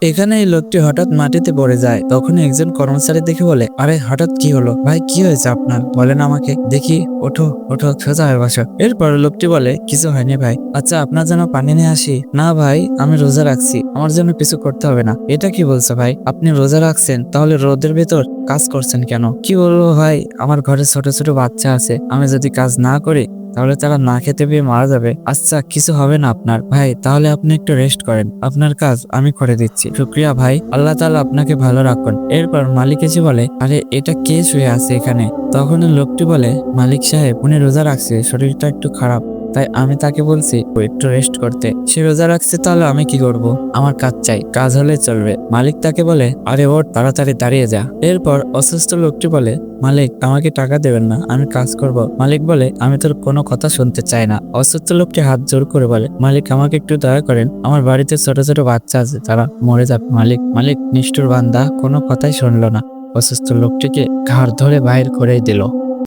এখানে এই লোকটি হঠাৎ মাটিতে পড়ে যায়। তখন একজন কর্মচারী দেখে বলে, আরে হঠাৎ কি হলো ভাই, কি হয়েছে আপনার, বলেন আমাকে দেখি। ওঠো ওঠো, সোজা হয়ে বসো। এরপর লোকটি বলে, কিছু হয়নি ভাই। আচ্ছা, আপনার জন্য পানি নিয়ে আসি? না ভাই, আমি রোজা রাখছি, আমার জন্য কিছু করতে হবে না। এটা কি বলছো ভাই, আপনি রোজা রাখছেন, তাহলে রোদের ভেতর কাজ করছেন কেন? কি বলবো ভাই, আমার ঘরে ছোট ছোট বাচ্চা আছে, আমি যদি কাজ না করি তাহলে তারা না খেতে পেয়ে মারা যাবে। আচ্ছা, কিছু হবে না আপনার ভাই, তাহলে আপনি একটু রেস্ট করেন, আপনার কাজ আমি করে দিচ্ছি। শুক্রিয়া ভাই, আল্লাহ তাআলা আপনাকে ভালো রাখুন। এরপর মালিক এসে বলে, আরে এটা কে শুয়ে আছে এখানে? তখন লোকটি বলে, মালিক সাহেব উনি রোজা রাখছে, শরীরটা একটু খারাপ, তাই আমি তাকে বলছি ও একটু রেস্ট করতে। সে রোজা রাখছে, তাহলে আমি কি করব? আমার কাজ চাই, কাজ হলে চলবে। মালিক তাকে বলে, আরে ওর তাড়াতাড়ি দাঁড়িয়ে যা। এরপর অসুস্থ লোকটি বলে, মালিক আমাকে টাকা দেবেন না, আমি কাজ করব। মালিক বলে, আমি তোর কোনো কথা শুনতে চাই না। অসুস্থ লোকটি হাত জোর করে বলে, মালিক আমাকে একটু দয়া করেন, আমার বাড়িতে ছোট ছোট বাচ্চা আছে, তারা মরে যাবে। মালিক মালিক নিষ্ঠুর বান্দা কোনো কথাই শুনলো না, অসুস্থ লোকটিকে ঘাড় ধরে বাইর করে দিল।